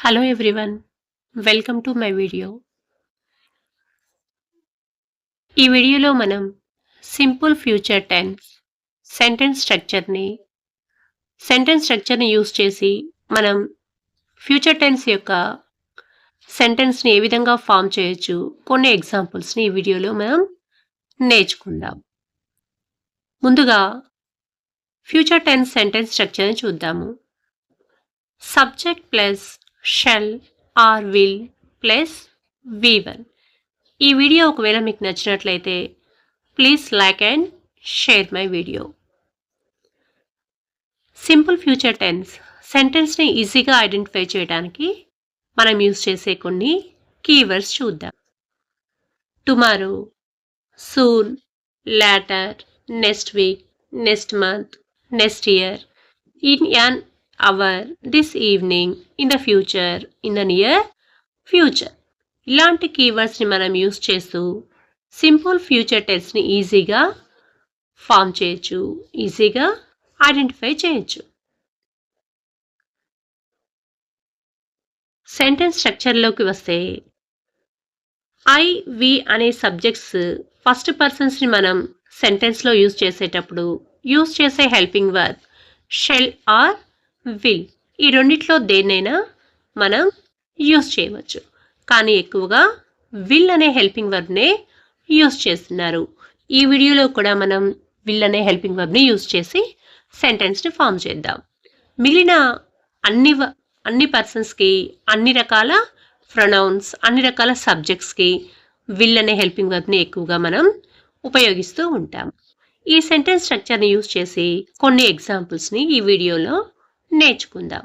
Hello everyone, welcome to my video. ఈ వీడియోలో మనం సింపుల్ ఫ్యూచర్ టెన్స్ సెంటెన్స్ స్ట్రక్చర్ని యూస్ చేసి మనం ఫ్యూచర్ టెన్స్ యొక్క సెంటెన్స్ని ఏ విధంగా ఫామ్ చేయొచ్చు కొన్ని ఎగ్జాంపుల్స్ని ఈ వీడియోలో మనం నేర్చుకుందాం. ముందుగా ఫ్యూచర్ టెన్స్ సెంటెన్స్ స్ట్రక్చర్ని చూద్దాము. Subject plus shall or will plus V1. ఈ వీడియో ఒకవేళ మీకు నచ్చినట్లయితే please like and share my video. Simple future tense సెంటెన్స్ని ఈజీగా ఐడెంటిఫై చేయడానికి మనం యూజ్ చేసే కొన్ని కీవర్డ్స్ చూద్దాం. Tomorrow, soon, later, next week, next month, next year, in an hour, this evening, in the future, in the near future. ఇలాంటి కీవర్డ్స్ని మనం యూజ్ చేస్తూ సింపుల్ ఫ్యూచర్ టెన్స్ని ఈజీగా ఫామ్ చేయొచ్చు, ఈజీగా ఐడెంటిఫై చేయొచ్చు. సెంటెన్స్ స్ట్రక్చర్లోకి వస్తే ఐ, వి అనే సబ్జెక్ట్స్ ఫస్ట్ పర్సన్స్ని మనం సెంటెన్స్లో యూజ్ చేసేటప్పుడు యూజ్ చేసే helping verb shell or will. ఈ రెండిట్లో దేన్నైనా మనం యూజ్ చేయవచ్చు, కానీ ఎక్కువగా విల్ అనే హెల్పింగ్ వర్బ్నే యూజ్ చేస్తున్నారు. ఈ వీడియోలో కూడా మనం విల్ అనే హెల్పింగ్ వర్బ్ని యూజ్ చేసి సెంటెన్స్ని ఫామ్ చేద్దాం. మిగిలిన అన్ని పర్సన్స్కి అన్ని రకాల ప్రొనౌన్స్, అన్ని రకాల సబ్జెక్ట్స్కి విల్ అనే హెల్పింగ్ వర్బ్ని ఎక్కువగా మనం ఉపయోగిస్తూ ఉంటాం. ఈ సెంటెన్స్ స్ట్రక్చర్ని యూజ్ చేసి కొన్ని ఎగ్జాంపుల్స్ని ఈ వీడియోలో నేర్చుకుందాం.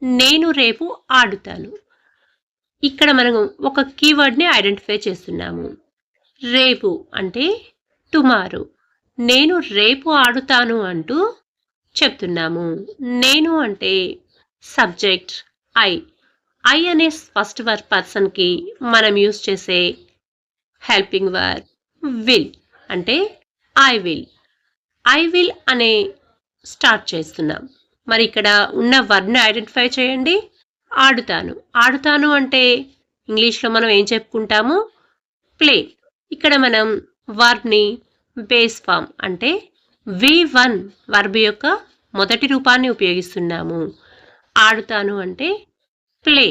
నేను రేపు ఆడుతాను. ఇక్కడ మనం ఒక కీవర్డ్ని ఐడెంటిఫై చేస్తున్నాము. రేపు అంటే టుమారో. నేను రేపు ఆడుతాను అంటూ చెప్తున్నాము. నేను అంటే సబ్జెక్ట్ ఐ. ఐ అనే ఫస్ట్ పర్సన్కి మనం యూజ్ చేసే హెల్పింగ్ వర్బ్ విల్ అంటే ఐ విల్. ఐ విల్ అనే స్టార్ట్ చేస్తున్నాం. మరి ఇక్కడ ఉన్న వర్బ్ని ఐడెంటిఫై చేయండి. ఆడుతాను. ఆడుతాను అంటే ఇంగ్లీష్లో మనం ఏం చెప్పుకుంటాము? ప్లే. ఇక్కడ మనం వర్బ్ని బేస్ ఫామ్ అంటే V1 వర్బ్ యొక్క మొదటి రూపాన్ని ఉపయోగిస్తున్నాము. ఆడుతాను అంటే ప్లే.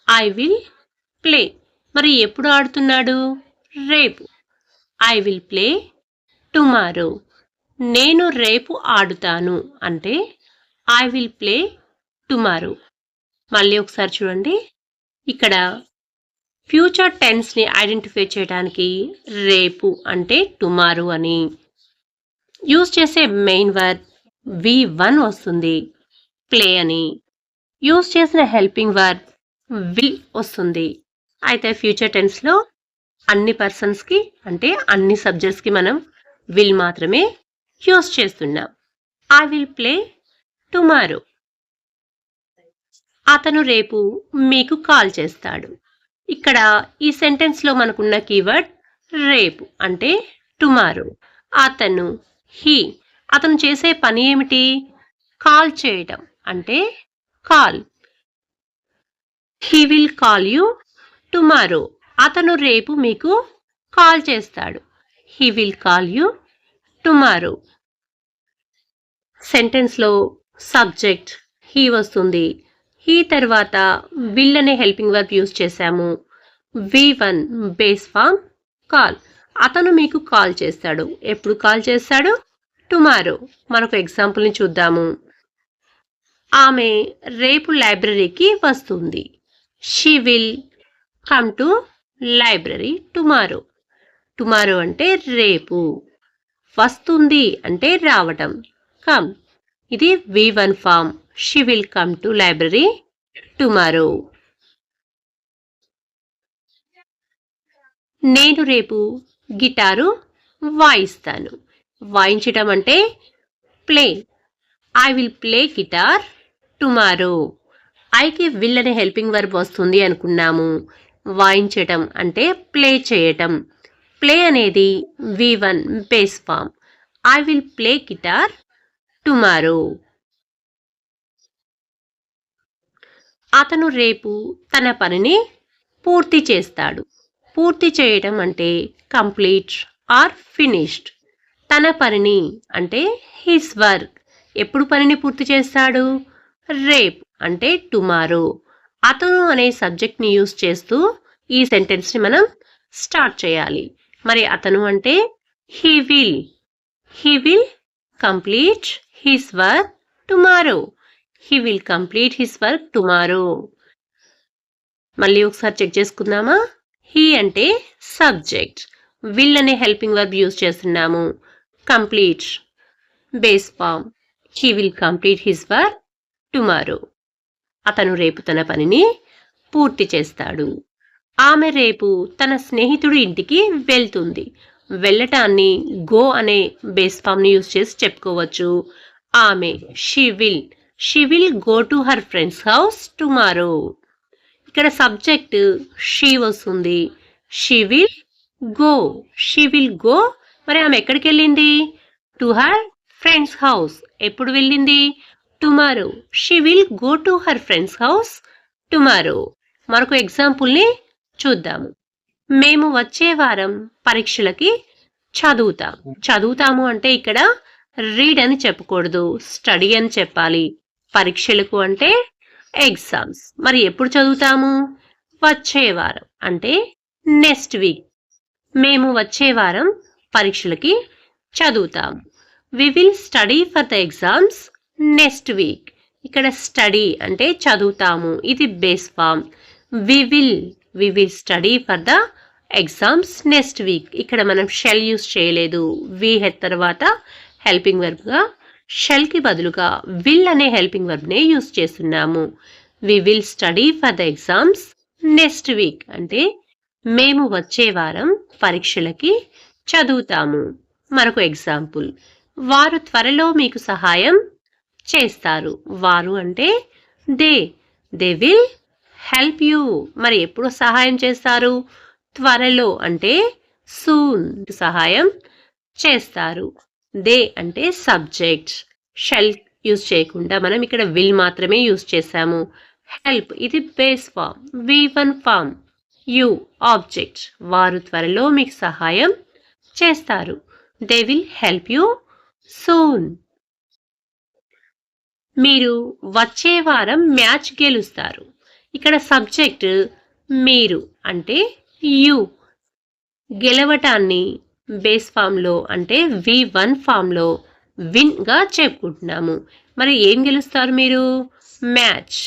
I will play. మరి ఎప్పుడు ఆడుతున్నాడు? రేపు. I will play tomorrow. నేను రేపు ఆడుతాను అంటే ఐ విల్ ప్లే టుమారో. మళ్ళీ ఒకసారి చూడండి. ఇక్కడ ఫ్యూచర్ టెన్స్ని ఐడెంటిఫై చేయడానికి రేపు అంటే టుమారో అని యూజ్ చేసే మెయిన్ వర్బ్ V1 వస్తుంది. ప్లే అని యూజ్ చేసిన హెల్పింగ్ వర్బ్ విల్ వస్తుంది. అయితే ఫ్యూచర్ టెన్స్లో అన్ని పర్సన్స్కి అంటే అన్ని సబ్జెక్ట్స్కి మనం విల్ మాత్రమే యూజ్ చేస్తున్నాం. I will play tomorrow. అతను రేపు మీకు కాల్ చేస్తాడు. ఇక్కడ ఈ సెంటెన్స్లో మనకున్న కీవర్డ్ రేపు అంటే టుమారో. అతను అతను చేసే పని ఏమిటి? కాల్ చేయటం అంటే call. He will call you tomorrow. అతను రేపు మీకు కాల్ చేస్తాడు. He will call you tomorrow. సెంటెన్స్లో సబ్జెక్ట్ హీ వస్తుంది. హీ తర్వాత విల్ అనే హెల్పింగ్ వర్బ్ యూజ్ చేశాము. V1 base form call. అతను మీకు కాల్ చేస్తాడు. ఎప్పుడు కాల్ చేస్తాడు? టుమారో. మనకు ఎగ్జాంపుల్ని చూద్దాము. ఆమె రేపు లైబ్రరీకి వస్తుంది. She will come to library tomorrow. Tomorrow అంటే రేపు. వస్తుంది అంటే రావటం. కమ్. ఇది V1 form. She will come to library tomorrow. నేను రేపు గిటారు వాయిస్తాను. వాయించటం అంటే play. I will play guitar tomorrow. ఐకి విల్ అనే హెల్పింగ్ వర్బ్ వస్తుంది అనుకున్నాము. వాయించటం అంటే ప్లే చేయటం. ప్లే అనేది V1 base form. I will play guitar tomorrow. అతను రేపు తన పనిని పూర్తి చేస్తాడు. పూర్తి చేయడం అంటే కంప్లీట్ ఆర్ ఫినిష్డ్. తన పనిని అంటే హిస్ వర్క్. ఎప్పుడు పనిని పూర్తి చేస్తాడు? రేపు అంటే టుమారో. అతను అనే సబ్జెక్ట్ని యూజ్ చేస్తూ ఈ సెంటెన్స్ని మనం స్టార్ట్ చేయాలి. మరి అతను అంటే he will. He will complete his work tomorrow. He will complete his work tomorrow. మళ్ళీ ఒకసారి చెక్ చేసుకుందామా? హీ అంటే సబ్జెక్ట్, విల్ అనే హెల్పింగ్ వర్బ్ యూజ్ చేస్తున్నాము. Complete base form. He will complete his work tomorrow. అతను రేపు తన పనిని పూర్తి చేస్తాడు. ఆమె రేపు తన స్నేహితుడి ఇంటికి వెళ్తుంది. వెళ్ళటాన్ని గో అనే బేస్ ఫామ్ని యూజ్ చేసి చెప్పుకోవచ్చు. ఆమె she will go to her friends house tomorrow. ఇక్కడ సబ్జెక్ట్ షీ వస్తుంది. She will go. మరి ఆమె ఎక్కడికి వెళ్ళింది? To her friends house. ఎప్పుడు వెళ్ళింది? Tomorrow. She will go to her friends house tomorrow. మరొక ఎగ్జాంపుల్ని చూద్దాము. మేము వచ్చే వారం పరీక్షలకి చదువుతాము అంటే ఇక్కడ రీడ్ అని చెప్పకూడదు, స్టడీ అని చెప్పాలి. పరీక్షలకు అంటే ఎగ్జామ్స్. మరి ఎప్పుడు చదువుతాము? వచ్చే వారం అంటే నెక్స్ట్ వీక్. మేము వచ్చే వారం పరీక్షలకి చదువుతాము. We will study for the exams next week. ఇక్కడ స్టడీ అంటే చదువుతాము, ఇది base form. We will study for the exams next week. ఇక్కడ మనం షెల్ యూస్ చేయలేదు. వి హెడ్ తర్వాత హెల్పింగ్ వర్బ్గా షెల్కి బదులుగా విల్ అనే హెల్పింగ్ వర్బ్నే యూస్ చేస్తున్నాము. We will study for the exams next week అంటే మేము వచ్చే వారం పరీక్షలకి చదువుతాము. మరొక ఎగ్జాంపుల్, వారు త్వరలో మీకు సహాయం చేస్తారు. వారు అంటే దే విల్ హెల్ప్ యూ. మరి ఎప్పుడు సహాయం చేస్తారు? త్వరలో అంటే సూన్ సహాయం చేస్తారు. దే అంటే సబ్జెక్ట్, షెల్ యూజ్ చేయకుండా మనం ఇక్కడ విల్ మాత్రమే యూజ్ చేసాము. హెల్ప్ ఇది base form, V1 form. You object. వారు త్వరలో మీకు సహాయం చేస్తారు. They will help you soon. మీరు వచ్చే వారం మ్యాచ్ గెలుస్తారు. ఇక్కడ సబ్జెక్ట్ మీరు అంటే యూ. గెలవటాన్ని బేస్ ఫామ్లో అంటే V1 ఫామ్లో విన్గా చెప్పుకుంటున్నాము. మరి ఏం గెలుస్తారు మీరు? Match.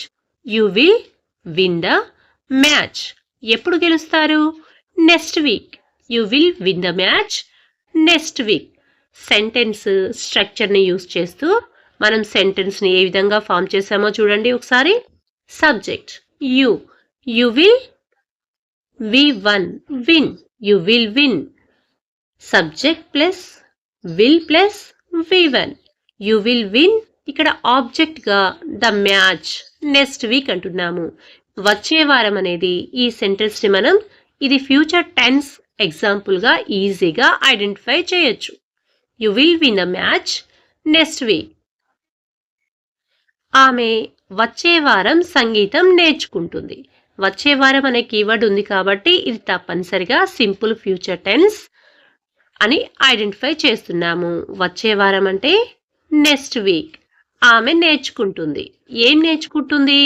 You will win the match. ఎప్పుడు గెలుస్తారు? Next week. You will win the match next week. Sentence స్ట్రక్చర్ని యూజ్ చేస్తూ మనం సెంటెన్స్ని ఏ విధంగా ఫామ్ చేసామో చూడండి ఒకసారి. Subject you will V1 win. You will win. Subject plus will plus V1 you will win. ఇక్కడ ఆబ్జెక్ట్గా ద మ్యాచ్ నెక్స్ట్ వీక్ అంటున్నాము. వచ్చే వారం అనేది ఈ సెంటెన్స్ని మనం ఇది ఫ్యూచర్ టెన్స్ ఎగ్జాంపుల్గా ఈజీగా ఐడెంటిఫై చేయొచ్చు. You will win the match next week. ఆమె వచ్చే వారం సంగీతం నేర్చుకుంటుంది. వచ్చే వారం అనే కీవర్డ్ ఉంది కాబట్టి ఇది తప్పనిసరిగా సింపుల్ ఫ్యూచర్ టెన్స్ అని ఐడెంటిఫై చేస్తున్నాము. వచ్చే వారం అంటే నెక్స్ట్ వీక్. ఆమె నేర్చుకుంటుంది. ఏం నేర్చుకుంటుంది?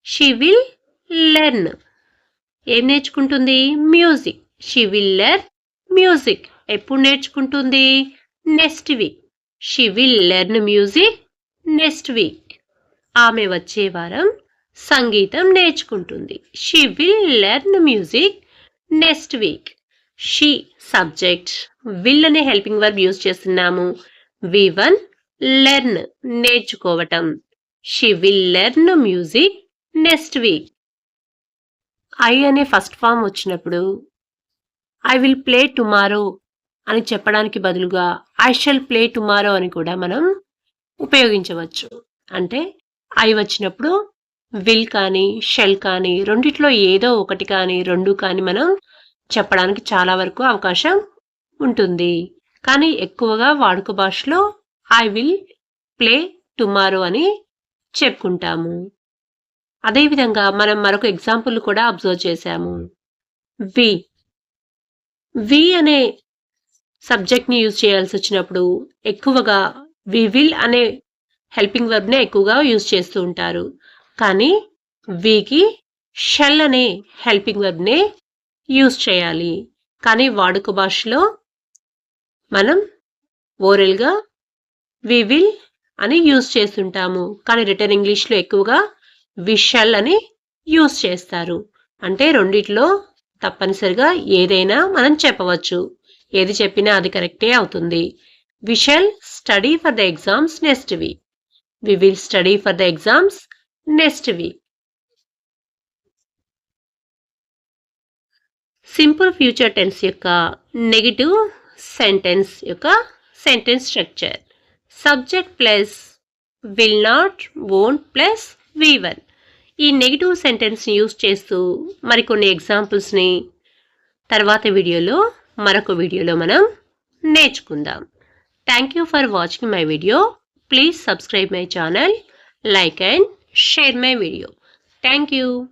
She will learn. ఏం నేర్చుకుంటుంది? Music. She will learn music. ఎప్పుడు నేర్చుకుంటుంది? Next week. She will learn music next week. ఆమె వచ్చే వారం సంగీతం నేర్చుకుంటుంది. She will learn music next week. She subject, will అనే హెల్పింగ్ వర్బ్ యూజ్ చేస్తున్నాము. V1 లెర్న్ నేర్చుకోవటం. She will learn music next week. I అనే ఫస్ట్ ఫామ్ వచ్చినప్పుడు ఐ విల్ ప్లే టుమారో అని చెప్పడానికి బదులుగా ఐ షల్ ప్లే టుమారో అని కూడా మనం ఉపయోగించవచ్చు. అంటే ఐ వచ్చినప్పుడు విల్ కానీ షెల్ కానీ రెండిట్లో ఏదో ఒకటి కానీ రెండు కానీ మనం చెప్పడానికి చాలా వరకు అవకాశం ఉంటుంది. కానీ ఎక్కువగా వాడుక భాషలో ఐ విల్ ప్లే టుమారో అని చెప్పుకుంటాము. అదేవిధంగా మనం మరొక ఎగ్జాంపుల్ కూడా అబ్జర్వ్ చేశాము. వి వి అనే సబ్జెక్ట్‌ని యూజ్ చేయాల్సి వచ్చినప్పుడు ఎక్కువగా వి విల్ అనే హెల్పింగ్ వర్బ్‌నే ఎక్కువగా యూజ్ చేస్తూ ఉంటారు. కానీ వికి షెల్ అనే హెల్పింగ్ వర్బ్‌నే యూజ్ చేయాలి. కానీ వాడుక భాషలో మనం ఓరల్‌గా వి విల్ అని యూజ్ చేస్తుంటాము. కానీ రిటన్ ఇంగ్లీష్‌లో ఎక్కువగా వి షల్ అని యూజ్ చేస్తారు. అంటే రెండిట్లో తప్పనిసరిగా ఏదైనా మనం చెప్పవచ్చు. ఏది చెప్పినా అది కరెక్టే అవుతుంది. We shall study for the exams next week. We will study for the exams next week. Simple future tense యొక్క నెగటివ్ సెంటెన్స్ యొక్క sentence structure. Subject plus will not, won't plus V1. ఈ నెగటివ్ సెంటెన్స్ని యూజ్ చేస్తూ మరికొన్ని ఎగ్జాంపుల్స్ని తర్వాత వీడియోలో మరొక వీడియోలో మనం నేర్చుకుందాం. Thank you for watching my video. Please subscribe my channel, like and share my video. Thank you.